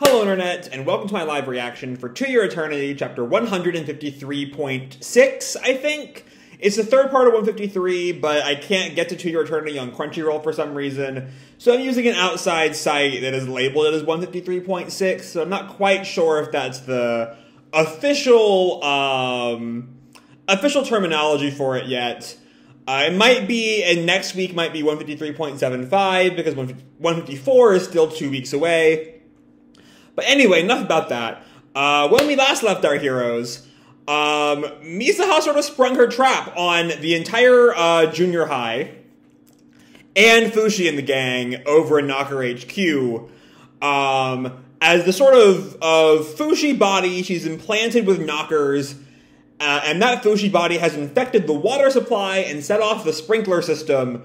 Hello Internet, and welcome to my live reaction for To Your Eternity, chapter 153.6, I think? It's the third part of 153, but I can't get to Your Eternity on Crunchyroll for some reason, so I'm using an outside site that is labeled it as 153.6, so I'm not quite sure if that's the official, official terminology for it yet. It might be, and next week might be 153.75, because 154 is still 2 weeks away. But anyway, enough about that. When we last left our heroes, Mizuha sort of sprung her trap on the entire junior high and Fushi and the gang over in Knocker HQ. As the sort of Fushi body, she's implanted with knockers, and that Fushi body has infected the water supply and set off the sprinkler system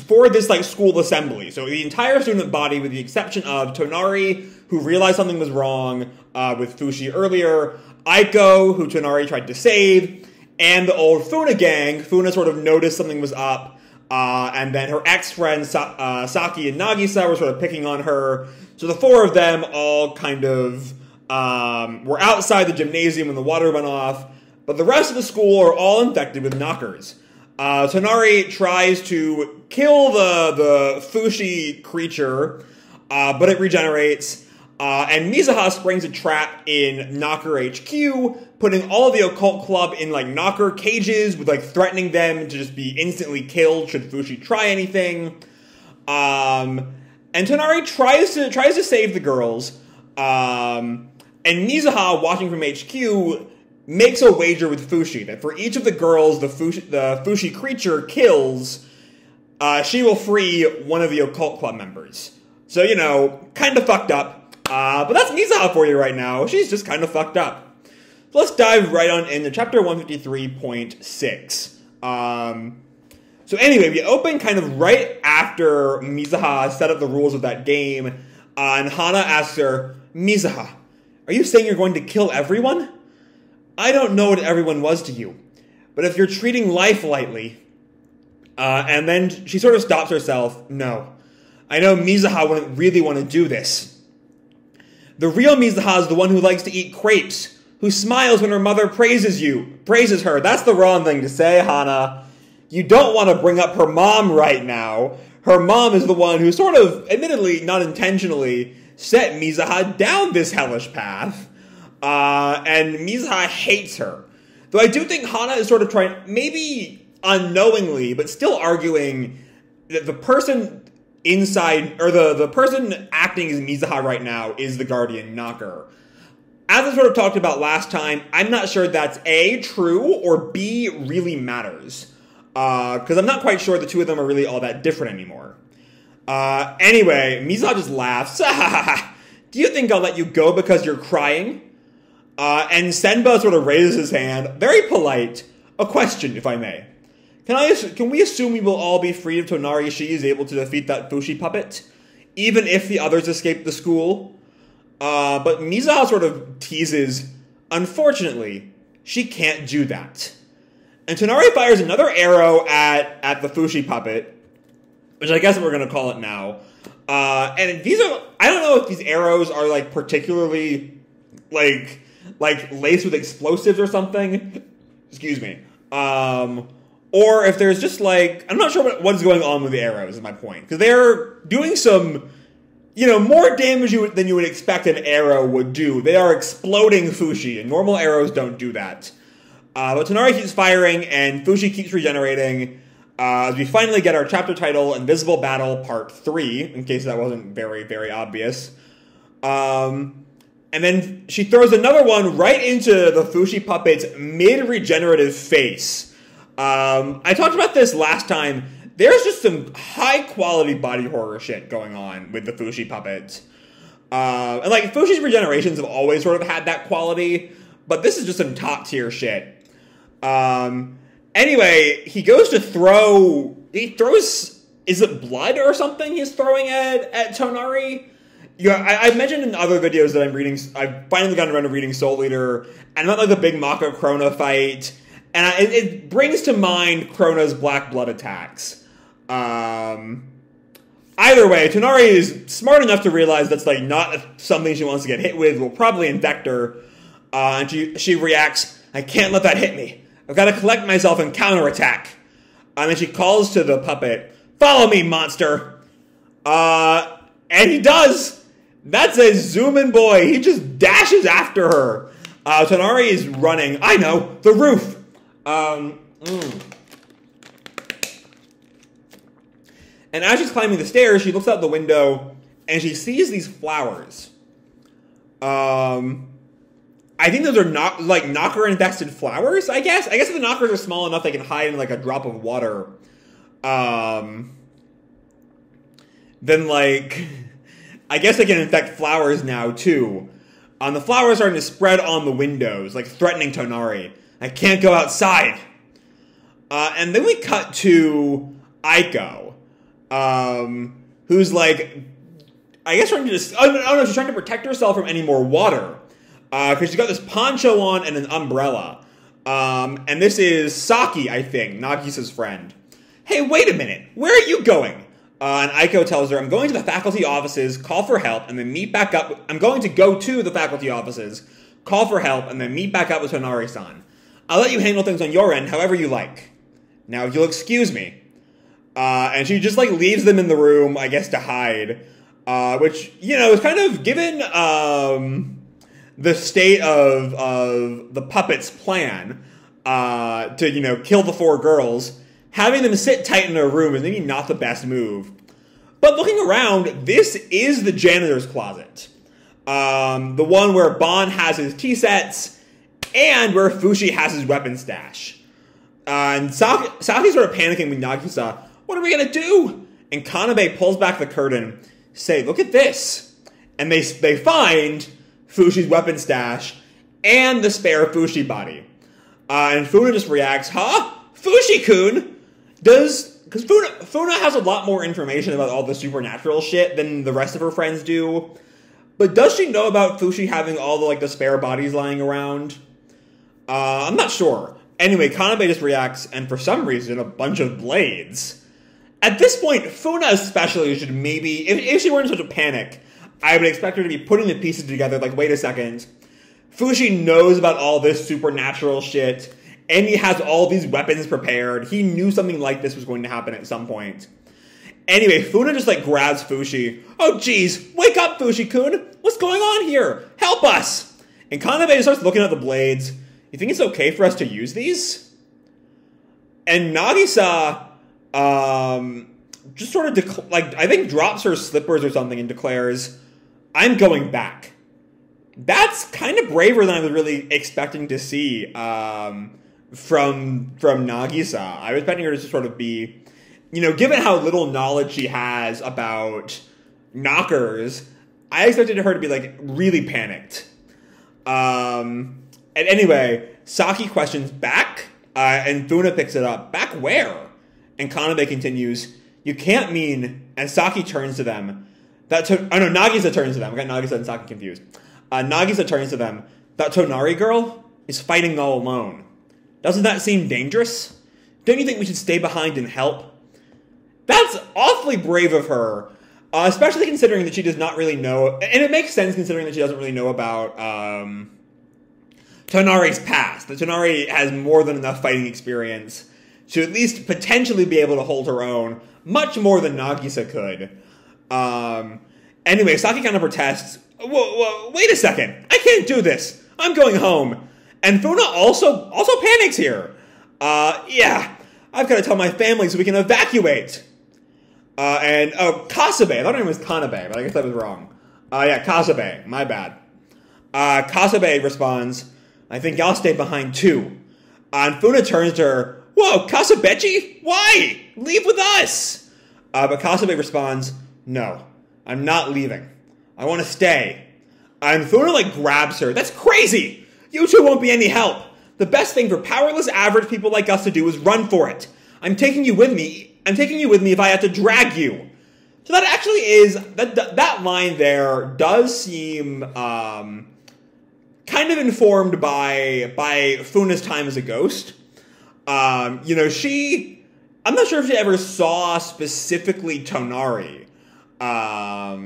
for this, like, school assembly. So the entire student body, with the exception of Tonari, who realized something was wrong with Fushi earlier, Aiko, who Tonari tried to save, and the old Funa gang. Funa sort of noticed something was up, and then her ex-friends Saki and Nagisa were sort of picking on her. So the four of them all kind of were outside the gymnasium when the water went off, but the rest of the school are all infected with knockers. Tonari tries to kill the Fushi creature, but it regenerates, and Mizuha springs a trap in Knocker HQ, putting all of the Occult Club in, like, knocker cages, with, like, threatening them to just be instantly killed should Fushi try anything. And Tonari tries to save the girls, and Mizuha, watching from HQ, makes a wager with Fushi that for each of the girls the Fushi creature kills, she will free one of the Occult Club members. So, you know, kind of fucked up. But that's Mizuha for you right now. She's just kind of fucked up. So let's dive right on into chapter 153.6. So anyway, we open kind of right after Mizuha set up the rules of that game, and Hana asks her, "Mizuha, are you saying you're going to kill everyone? I don't know what everyone was to you, but if you're treating life lightly..." And then she sort of stops herself. "No, I know Mizuha wouldn't really want to do this. The real Mizuha is the one who likes to eat crepes, who smiles when her mother praises her. That's the wrong thing to say, Hana. You don't want to bring up her mom right now. Her mom is the one who sort of, admittedly, not intentionally, set Mizuha down this hellish path. And Mizuha hates her. Though I do think Hana is sort of trying, maybe unknowingly, but still arguing that the person inside, or the person acting as Mizuha right now is the Guardian Knocker. As I sort of talked about last time, I'm not sure that's A, true, or B, really matters. Because I'm not quite sure the two of them are really all that different anymore. Anyway, Mizuha just laughs. "Do you think I'll let you go because you're crying?" And Senba sort of raises his hand, very polite. "A question, if I may. Can we assume we will all be free if Tonari Shi is able to defeat that Fushi puppet, even if the others escape the school?" But Mizuha sort of teases, "Unfortunately, she can't do that." And Tonari fires another arrow at the Fushi puppet, which I guess we're going to call it now. And these are, I don't know if these arrows are, like, particularly, like laced with explosives or something. Excuse me. Or if there's just, like, I'm not sure what's going on with the arrows, is my point. Because they're doing some, you know, more damage than you would expect an arrow would do. They are exploding Fushi, and normal arrows don't do that. But Tonari keeps firing, and Fushi keeps regenerating, as we finally get our chapter title, Invisible Battle Part 3, in case that wasn't very, very obvious. And then she throws another one right into the Fushi puppet's mid-regenerative face. I talked about this last time. There's just some high-quality body horror shit going on with the Fushi puppet. And, like, Fushi's regenerations have always sort of had that quality, but this is just some top-tier shit. Anyway, he goes to throw... He throws... Is it blood or something he's throwing at Tonari? Yeah, I've mentioned in other videos that I'm reading, I've finally gotten around to reading Soul Eater, and not like the big Mako Krona fight, and it brings to mind Krona's black blood attacks. Either way, Tonari is smart enough to realize that's like not something she wants to get hit with. Will probably infect her. And she reacts, I can't let that hit me. I've got to collect myself and counterattack. And then she calls to the puppet, follow me, monster. And he does. That's a zoom-in boy. He just dashes after her. Tonari is running. I know, the roof. And as she's climbing the stairs, she looks out the window and she sees these flowers. I think those are not like knocker-infested flowers, I guess. I guess if the knockers are small enough, they can hide in like a drop of water. Then like, I guess they can infect flowers now too. The flowers are starting to spread on the windows, like threatening Tonari. I can't go outside. And then we cut to Aiko, who's like, I guess trying to just, oh no, she's trying to protect herself from any more water. Because she's got this poncho on and an umbrella. And this is Saki, I think, Nagisa's friend. Hey, wait a minute. Where are you going? And Aiko tells her, I'm going to the faculty offices, call for help, and then meet back up. I'm going to go to the faculty offices, call for help, and then meet back up with Tonari-san. I'll let you handle things on your end however you like. Now, if you'll excuse me. And she just, like, leaves them in the room, I guess, to hide. Which, you know, is kind of given, the state of the puppet's plan, to, you know, kill the 4 girls. Having them sit tight in a room is maybe not the best move. But looking around, this is the janitor's closet. The one where Bon has his tea sets, and where Fushi has his weapon stash. And Saki's sort of panicking with Nagisa. What are we gonna do? And Kanabe pulls back the curtain. Say, look at this. And they find Fushi's weapon stash and the spare Fushi body. And Funa just reacts, huh? Fushi-kun? Because Funa has a lot more information about all the supernatural shit than the rest of her friends do. But does she know about Fushi having all the, like, the spare bodies lying around? I'm not sure. Anyway, Kanabe just reacts, and for some reason, a bunch of blades. At this point, Funa especially should maybe, if she weren't in such a panic, I would expect her to be putting the pieces together, like, wait a second. Fushi knows about all this supernatural shit, and he has all these weapons prepared. He knew something like this was going to happen at some point. Anyway, Funa just, like, grabs Fushi. Oh, jeez, wake up, Fushi-kun! What's going on here? Help us! And Kanabe just starts looking at the blades. You think it's okay for us to use these? And Nagisa, just sort of, I think drops her slippers or something and declares, I'm going back. That's kind of braver than I was really expecting to see, from Nagisa. I was expecting her to just sort of be, you know, given how little knowledge she has about knockers, I expected her to be, like, really panicked. And anyway, Saki questions back, and Funa picks it up. Back where? And Kanabe continues, you can't mean, and Saki turns to them, Nagisa turns to them. I got Nagisa and Saki confused. Nagisa turns to them, that Tonari girl is fighting all alone. Doesn't that seem dangerous? Don't you think we should stay behind and help? That's awfully brave of her, especially considering that she does not really know, and it makes sense considering that she doesn't really know about Tonari's past. That Tonari has more than enough fighting experience to at least potentially be able to hold her own, much more than Nagisa could. Anyway, Saki kind of protests, whoa, wait a second, I can't do this, I'm going home. And Funa also panics here. Yeah, I've got to tell my family so we can evacuate. Kasabe, I thought her name was Kanabe, but I guess that was wrong. Yeah, Kasabe, my bad. Kasabe responds, I think I'll stay behind too. And Funa turns to her, whoa, Kasabechi? Why? Leave with us! But Kasabe responds, no, I'm not leaving. I want to stay. And Funa, like, grabs her. That's crazy! You two won't be any help. The best thing for powerless average people like us to do is run for it. I'm taking you with me if I have to drag you. So that actually is, that line there does seem, kind of informed by Funa's time as a ghost. You know, I'm not sure if she ever saw specifically Tonari, But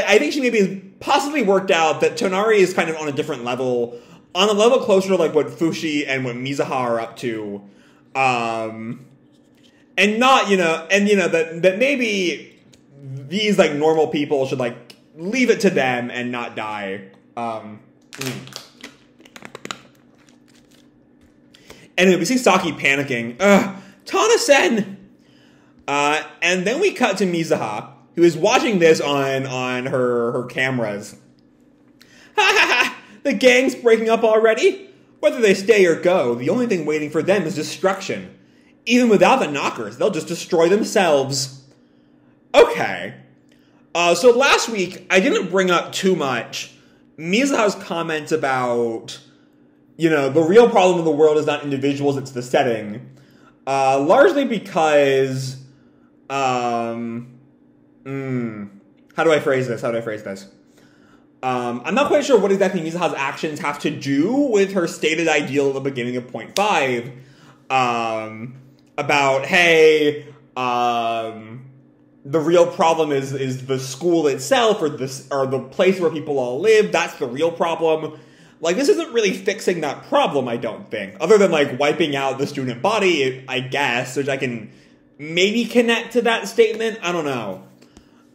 I think she maybe has possibly worked out that Tonari is kind of on a different level, on a level closer to like what Fushi and what Mizuha are up to, and not that maybe these like normal people should like leave it to them and not die. Anyway, we see Saki panicking. Tana-sen! And then we cut to Mizuha, who is watching this on her cameras. Ha ha ha! The gang's breaking up already? Whether they stay or go, the only thing waiting for them is destruction. Even without the knockers, they'll just destroy themselves. Okay. So last week, I didn't bring up too much Mizuha's comments about, the real problem in the world is not individuals, it's the setting. Largely because, how do I phrase this? I'm not quite sure what exactly Mizuha's actions have to do with her stated ideal at the beginning of point 5. About, hey, the real problem is the school itself or the place where people all live. That's the real problem. Like, this isn't really fixing that problem, I don't think. Other than, like, wiping out the student body, I guess, which I can maybe connect to that statement. I don't know.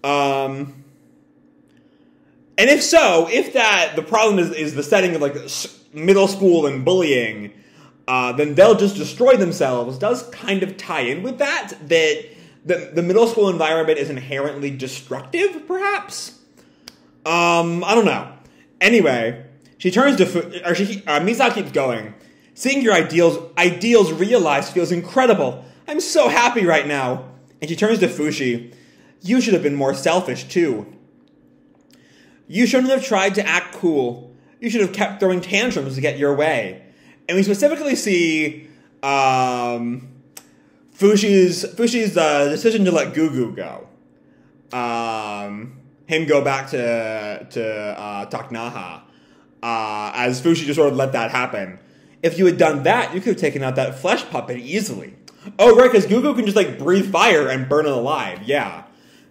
And if so, if the problem is the setting of, like, middle school and bullying, then they'll just destroy themselves, does kind of tie in with that the middle school environment is inherently destructive, perhaps? I don't know. Anyway, she turns to Mizuha keeps going. Seeing your ideals realized feels incredible. I'm so happy right now. And she turns to Fushi. You should have been more selfish, too. You shouldn't have tried to act cool. You should have kept throwing tantrums to get your way. And we specifically see Fushi's decision to let Gugu go. Him go back to Taknaha. As Fushi just sort of let that happen. If you had done that, you could have taken out that flesh puppet easily. Oh, right, because Gugu can just, like, breathe fire and burn it alive. Yeah.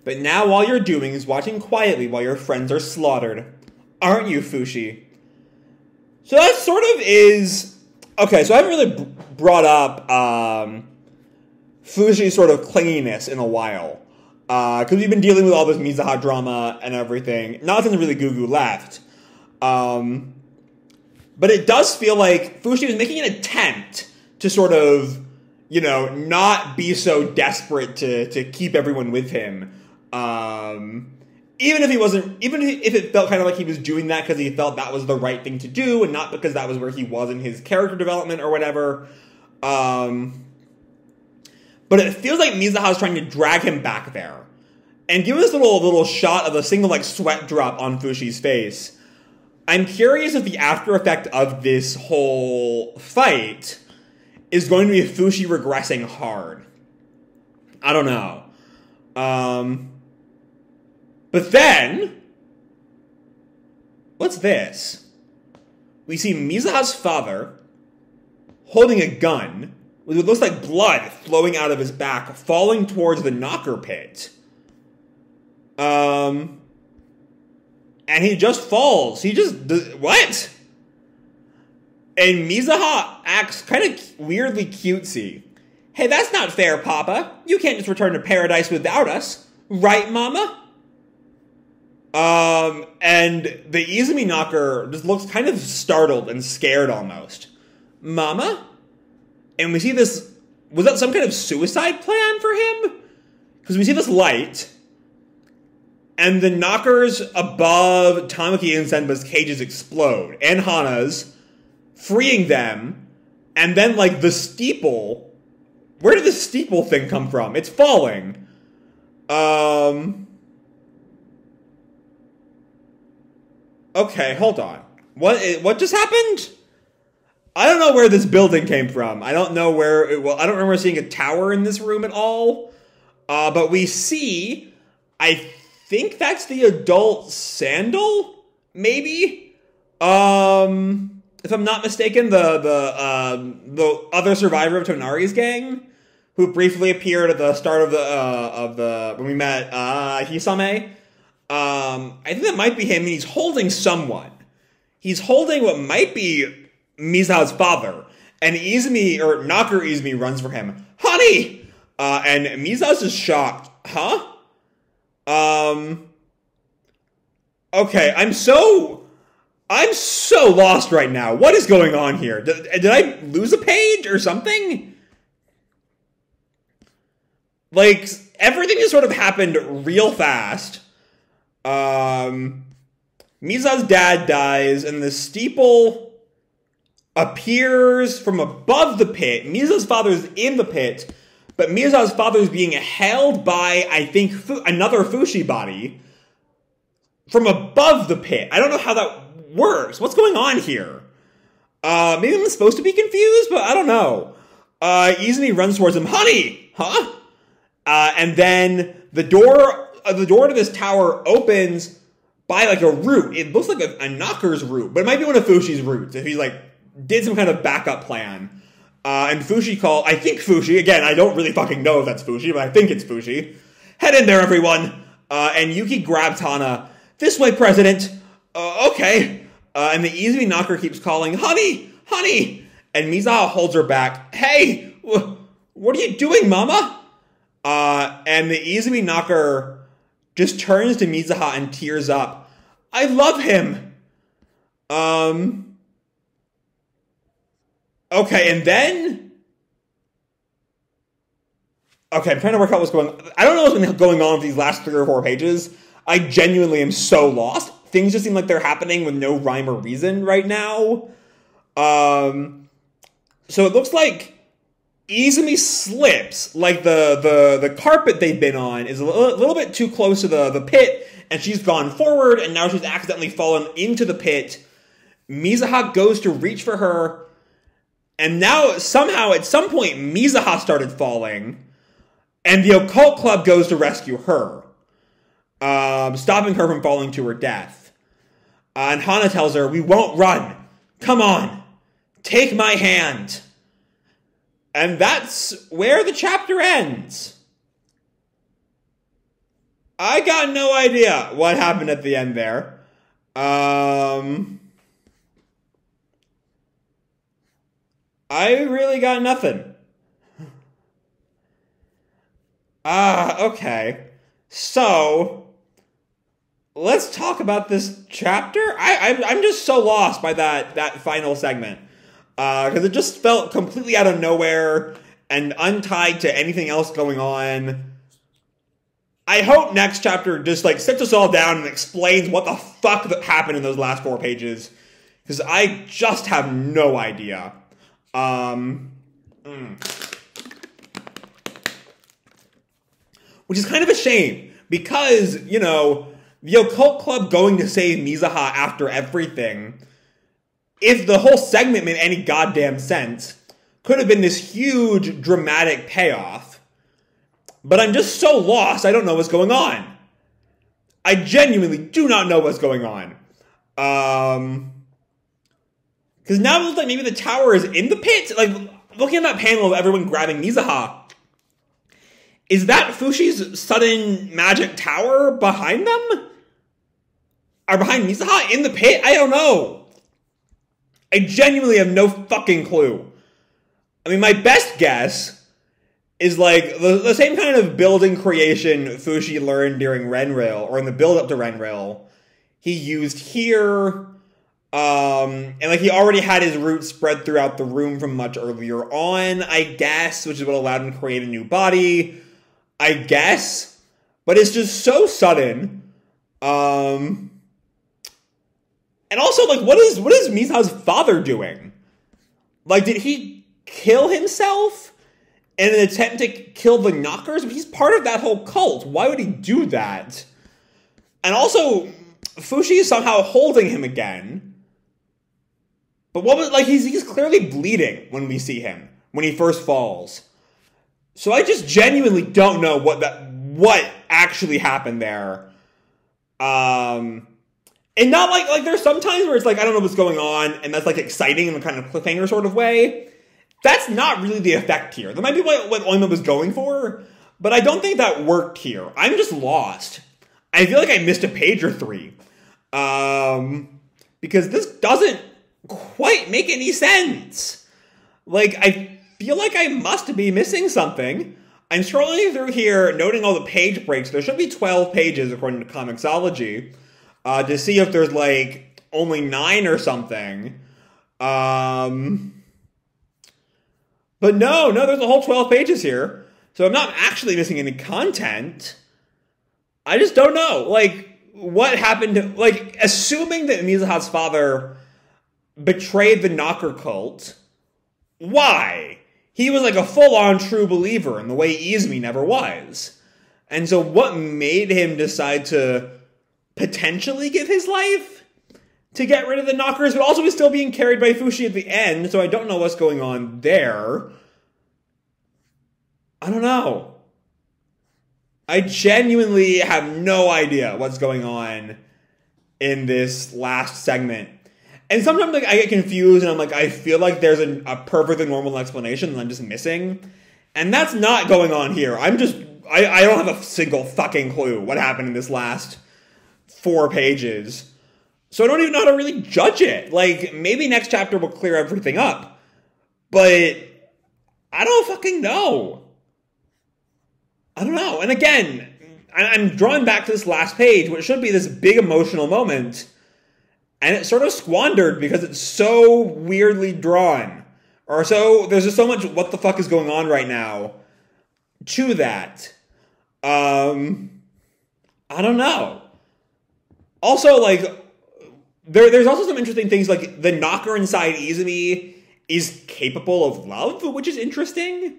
But now all you're doing is watching quietly while your friends are slaughtered. Aren't you, Fushi? So that sort of is... Okay, so I haven't really brought up Fushi's sort of clinginess in a while. Because we've been dealing with all this Mizuha drama and everything. Nothing really Gugu left. But it does feel like Fushi was making an attempt to sort of, not be so desperate to keep everyone with him. Even if it felt kind of like he was doing that because he felt that was the right thing to do and not because that was where he was in his character development or whatever. But it feels like Mizuha is trying to drag him back there. And give us a little shot of a single, like, sweat drop on Fushi's face. I'm curious if the after effect of this whole fight is going to be Fushi regressing hard. I don't know. But then, what's this? We see Mizuha's father holding a gun with what looks like blood flowing out of his back, falling towards the knocker pit. And he just falls. What? And Mizuha acts kind of weirdly cutesy. Hey, that's not fair, Papa. You can't just return to paradise without us. Right, Mama? And the Izumi knocker just looks kind of startled and scared almost. Mama? And we see this... Was that some kind of suicide plan for him? Because we see this light... And the knockers above Tamaki and Senba's cages explode. And Hana's. Freeing them. And then, like, the steeple... Where did the steeple thing come from? It's falling. Okay, hold on. What just happened? I don't know where this building came from. I don't know where it... Well, I don't remember seeing a tower in this room at all. But we see... I think that's the adult Sandel, maybe. If I'm not mistaken, the other survivor of Tonari's gang, who briefly appeared at the start of the when we met Hisame. I think that might be him, and he's holding someone. He's holding what might be Mizuha's father. And Izumi, or Knocker Izumi, runs for him. Honey! And Mizuha's just shocked. Huh? Okay, I'm so lost right now. What is going on here? Did I lose a page or something? Like, everything has sort of happened real fast. Mizuha's dad dies, and the steeple appears from above the pit. Mizuha's father's in the pit, but Mizuha's father is being held by, I think, another Fushi body from above the pit. I don't know how that works. What's going on here? Maybe I'm supposed to be confused, but I don't know. Izumi runs towards him. Honey! Huh? And then the door to this tower opens by like a route. It looks like a knocker's route, but it might be one of Fushi's routes if he like did some kind of backup plan. And Fushi I think Fushi, again, I don't really fucking know if that's Fushi, but I think it's Fushi. Head in there, everyone. And Yuki grabs Hana. This way, President. Okay. And the Izumi knocker keeps calling, honey, honey. And Mizuha holds her back. Hey, what are you doing, mama? And the Izumi knocker just turns to Mizuha and tears up. I love him. Okay, and then... Okay, I'm trying to work out what's going on. I don't know what's been going on with these last 3 or 4 pages. I genuinely am so lost. Things just seem like they're happening with no rhyme or reason right now. So it looks like Izumi slips, like the carpet they've been on is a little bit too close to the pit, and she's gone forward, and now she's accidentally fallen into the pit. Mizuha goes to reach for her, and now somehow at some point Mizuha started falling, and the Occult Club goes to rescue her, stopping her from falling to her death. And Hana tells her, we won't run. Come on. Take my hand. And that's where the chapter ends. I got no idea what happened at the end there. I really got nothing. Okay. So, let's talk about this chapter. I'm just so lost by that final segment. Because it just felt completely out of nowhere and untied to anything else going on. I hope next chapter just like sits us all down and explains what the fuck that happened in those last 4 pages. Because I just have no idea. Which is kind of a shame. Because, you know, the Occult Club going to save Mizuha after everything, if the whole segment made any goddamn sense, could have been this huge dramatic payoff. But I'm just so lost, I don't know what's going on. I genuinely do not know what's going on. Because now it looks like maybe the tower is in the pit. Like, looking at that panel of everyone grabbing Mizuha, is that Fushi's sudden magic tower behind them? Or behind Mizuha in the pit? I don't know. I genuinely have no fucking clue. I mean, my best guess is like the same kind of building creation Fushi learned during Renrail, or in the build-up to Renrail, he used here. And like he already had his roots spread throughout the room from much earlier on, I guess, which is what allowed him to create a new body, I guess. But it's just so sudden. And also, like, what is Mizuha's father doing? Like, did he kill himself in an attempt to kill the knockers? He's part of that whole cult. Why would he do that? And also, Fushi is somehow holding him again. But what was, like, he's clearly bleeding when we see him, when he first falls. So I just genuinely don't know what actually happened there. And not like there's some times where it's like, I don't know what's going on, and that's like exciting in a kind of cliffhanger sort of way. That's not really the effect here. That might be what Oima was going for, but I don't think that worked here. I'm just lost. I feel like I missed a page or three. Because this doesn't quite make any sense. Like, I feel like I must be missing something. I'm scrolling through here, noting all the page breaks. There should be 12 pages, according to Comixology, to see if there's, like, only 9 or something. But no, there's a whole 12 pages here. So I'm not actually missing any content. I just don't know. Like, what happened to, like, assuming that Mizuha's father betrayed the Knocker cult, why? He was like a full-on true believer in the way Izumi never was. And so what made him decide to potentially give his life to get rid of the Knockers, but also was still being carried by Fushi at the end, so I don't know what's going on there. I don't know. I genuinely have no idea what's going on in this last segment. And sometimes like I get confused and I'm like, I feel like there's a perfectly normal explanation that I'm just missing. And that's not going on here. I don't have a single fucking clue what happened in this last 4 pages. So I don't even know how to really judge it. Like, maybe next chapter will clear everything up. But I don't fucking know. I don't know. And again, I'm drawn back to this last page, which should be this big emotional moment. And it's sort of squandered because it's so weirdly drawn. Or there's just so much what the fuck is going on right now to that. I don't know. Also, like, there's also some interesting things, like the Knocker inside Izumi is capable of love, which is interesting.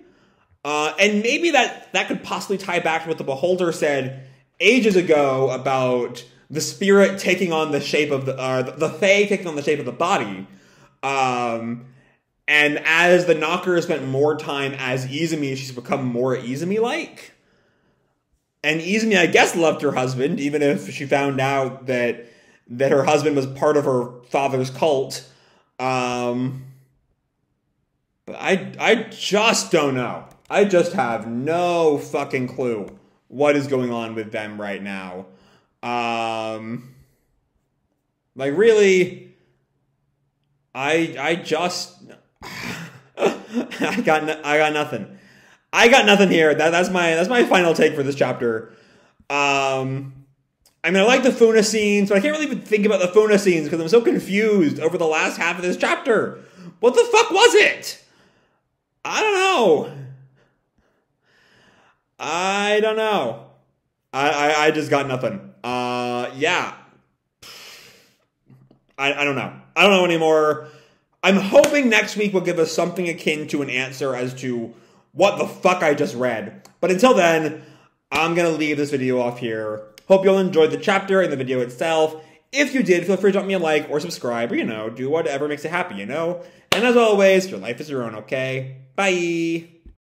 And maybe that could possibly tie back to what the Beholder said ages ago about the spirit taking on the shape of the Fae taking on the shape of the body. And as the Knocker spent more time as Izumi, she's become more Izumi-like. And Izumi, I guess, loved her husband, even if she found out that her husband was part of her father's cult. But I just don't know. I just have no fucking clue what is going on with them right now. Like, really, I just I got nothing. I got nothing here. That's my final take for this chapter. I mean, I like the Funa scenes, but I can't really even think about the Funa scenes because I'm so confused over the last half of this chapter. What the fuck was it? I don't know. I just got nothing. Yeah. I don't know. I don't know anymore. I'm hoping next week will give us something akin to an answer as to what the fuck I just read. But until then, I'm going to leave this video off here. Hope you all enjoyed the chapter and the video itself. If you did, feel free to drop me a like or subscribe or, do whatever makes you happy, And as always, your life is your own, okay? Bye!